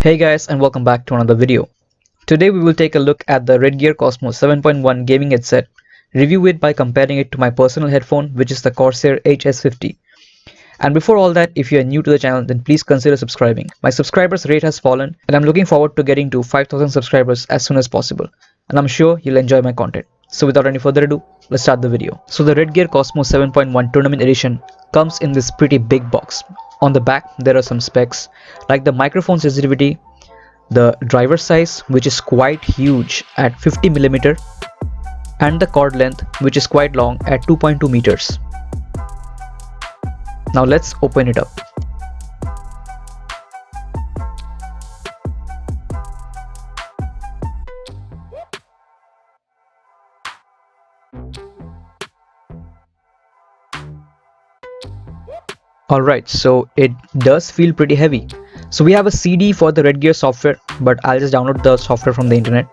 Hey guys, and welcome back to another video. Today we will take a look at the RedGear Cosmo 7.1 gaming headset, review it by comparing it to my personal headphone, which is the Corsair HS50. And before all that, if you are new to the channel, then please consider subscribing. My subscribers rate has fallen and I'm looking forward to getting to 5,000 subscribers as soon as possible. And I'm sure you'll enjoy my content. So without any further ado, let's start the video. So the RedGear Cosmo 7.1 Tournament Edition comes in this pretty big box. On the back, there are some specs like the microphone sensitivity, the driver size, which is quite huge at 50mm, and the cord length, which is quite long at 2.2 meters. Now let's open it up. Alright, so it does feel pretty heavy. So we have a CD for the RedGear software, but I'll just download the software from the internet.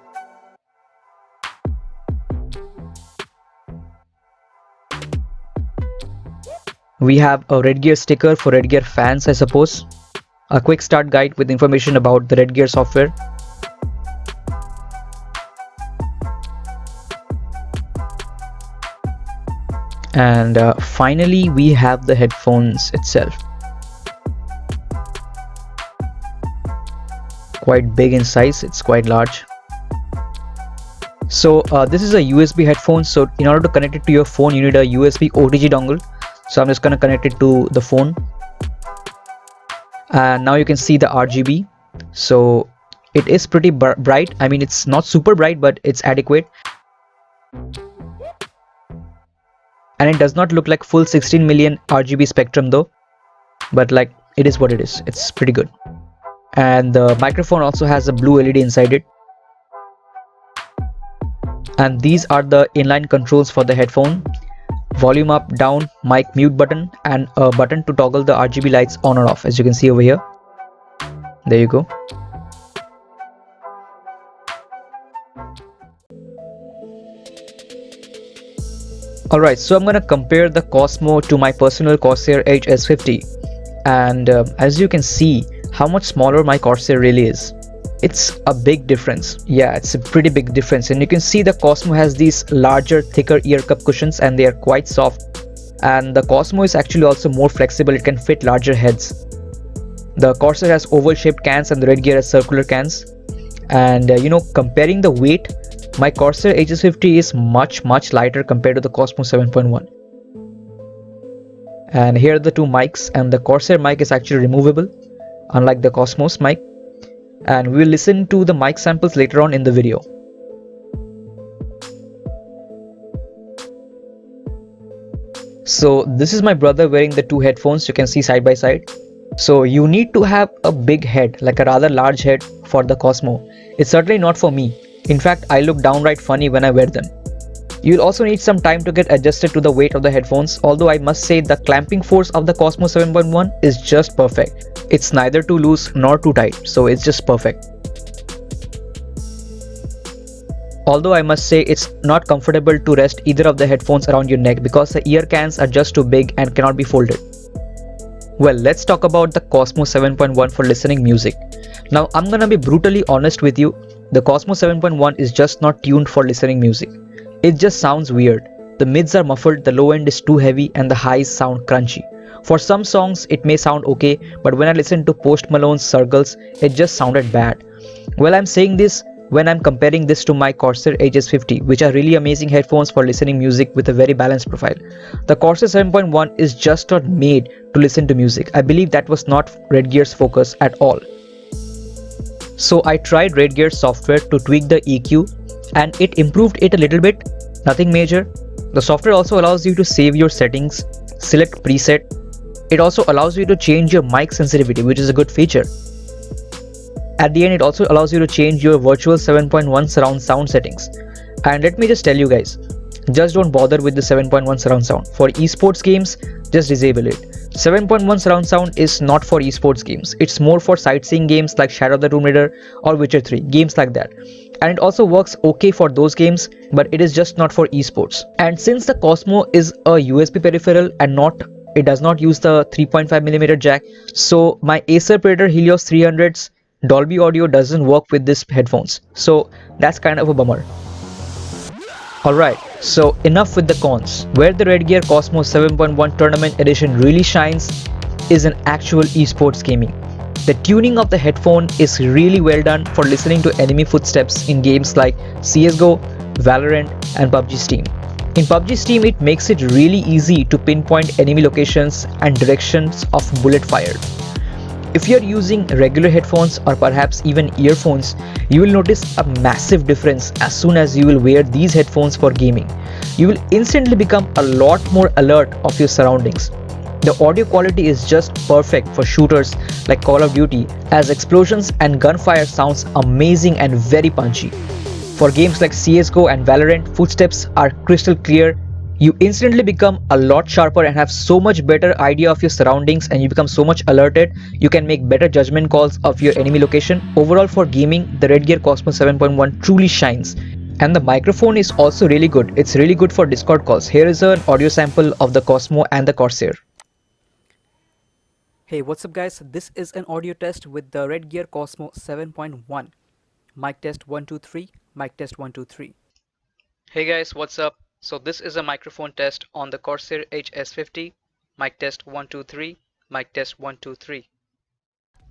We have a RedGear sticker for RedGear fans, I suppose. A quick start guide with information about the RedGear software. And finally, we have the headphones itself. Quite big in size, it's quite large. So this is a USB headphone, so in order to connect it to your phone you need a USB OTG dongle. So I'm just going to connect it to the phone, and now you can see the RGB. So it is pretty bright. I mean, it's not super bright, but it's adequate, and it does not look like full 16 million RGB spectrum though, but like it is what it is. It's pretty good. And the microphone also has a blue LED inside it. And these are the inline controls for the headphone: volume up, down, mic mute button, and a button to toggle the RGB lights on or off, as you can see over here. There you go. Alright, so I'm gonna compare the Cosmo to my personal Corsair HS50, and as you can see how much smaller my Corsair really is. It's a big difference. Yeah, it's a pretty big difference, and you can see the Cosmo has these larger, thicker ear cup cushions, and they are quite soft. And the Cosmo is actually also more flexible. It can fit larger heads. The Corsair has oval shaped cans and the RedGear has circular cans. And comparing the weight, my Corsair HS50 is much lighter compared to the Cosmo 7.1. And here are the two mics, and the Corsair mic is actually removable, unlike the Cosmos mic. And we will listen to the mic samples later on in the video. So this is my brother wearing the two headphones, you can see side by side. So you need to have a big head, like a rather large head, for the Cosmo. It's certainly not for me. In fact, I look downright funny when I wear them. You'll also need some time to get adjusted to the weight of the headphones, although I must say the clamping force of the Cosmo 7.1 is just perfect. It's neither too loose nor too tight, so it's just perfect. Although I must say it's not comfortable to rest either of the headphones around your neck because the ear cans are just too big and cannot be folded. Well, let's talk about the Cosmo 7.1 for listening music. Now I'm gonna be brutally honest with you, the Cosmo 7.1 is just not tuned for listening music. It just sounds weird. The mids are muffled, the low end is too heavy, and the highs sound crunchy. For some songs it may sound okay, but when I listen to Post Malone's Circles, it just sounded bad. Well, I'm saying this when I'm comparing this to my Corsair HS50, which are really amazing headphones for listening music with a very balanced profile. The Corsair 7.1 is just not made to listen to music. I believe that was not RedGear's focus at all. So I tried RedGear software to tweak the EQ, and it improved it a little bit, nothing major. The software also allows you to save your settings, select preset. It also allows you to change your mic sensitivity, which is a good feature. At the end, it also allows you to change your virtual 7.1 surround sound settings. And let me just tell you guys, just don't bother with the 7.1 surround sound. For esports games, just disable it. 7.1 surround sound is not for esports games. It's more for sightseeing games like Shadow of the Tomb Raider or Witcher 3, games like that. And it also works okay for those games, but it is just not for esports. And since the Cosmo is a USB peripheral and it does not use the 3.5mm jack, so my Acer Predator Helios 300s Dolby Audio doesn't work with these headphones, so that's kind of a bummer. Alright, so enough with the cons. Where the RedGear Cosmo 7.1 Tournament Edition really shines is in actual esports gaming. The tuning of the headphone is really well done for listening to enemy footsteps in games like CSGO, Valorant and PUBG Steam. In PUBG Steam, it makes it really easy to pinpoint enemy locations and directions of bullet fired. If you are using regular headphones or perhaps even earphones, you will notice a massive difference as soon as you will wear these headphones for gaming. You will instantly become a lot more alert of your surroundings. The audio quality is just perfect for shooters like Call of Duty, as explosions and gunfire sounds amazing and very punchy. For games like CSGO and Valorant, footsteps are crystal clear. You instantly become a lot sharper and have so much better idea of your surroundings, and you become so much alerted. You can make better judgment calls of your enemy location. Overall, for gaming, the RedGear Cosmo 7.1 truly shines. And the microphone is also really good. It's really good for Discord calls. Here is an audio sample of the Cosmo and the Corsair. Hey, what's up guys? This is an audio test with the RedGear Cosmo 7.1. Mic test 1 2 3, mic test 1 2 3. Hey guys, what's up? So this is a microphone test on the Corsair HS50. Mic test 1 2 3, mic test 1 2 3.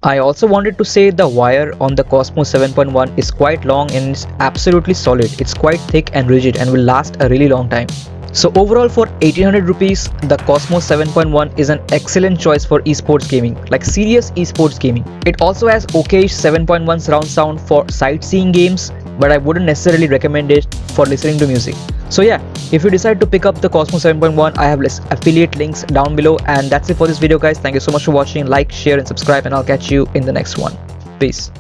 I also wanted to say the wire on the Cosmo 7.1 is quite long and it's absolutely solid. It's quite thick and rigid and will last a really long time. So overall, for 1800 rupees, the Cosmo 7.1 is an excellent choice for esports gaming, like serious esports gaming. It also has okay 7.1 surround sound for sightseeing games, but I wouldn't necessarily recommend it for listening to music. So yeah, if you decide to pick up the Cosmo 7.1, I have affiliate links down below. And that's it for this video guys. Thank you so much for watching. Like, share and subscribe, and I'll catch you in the next one. Peace.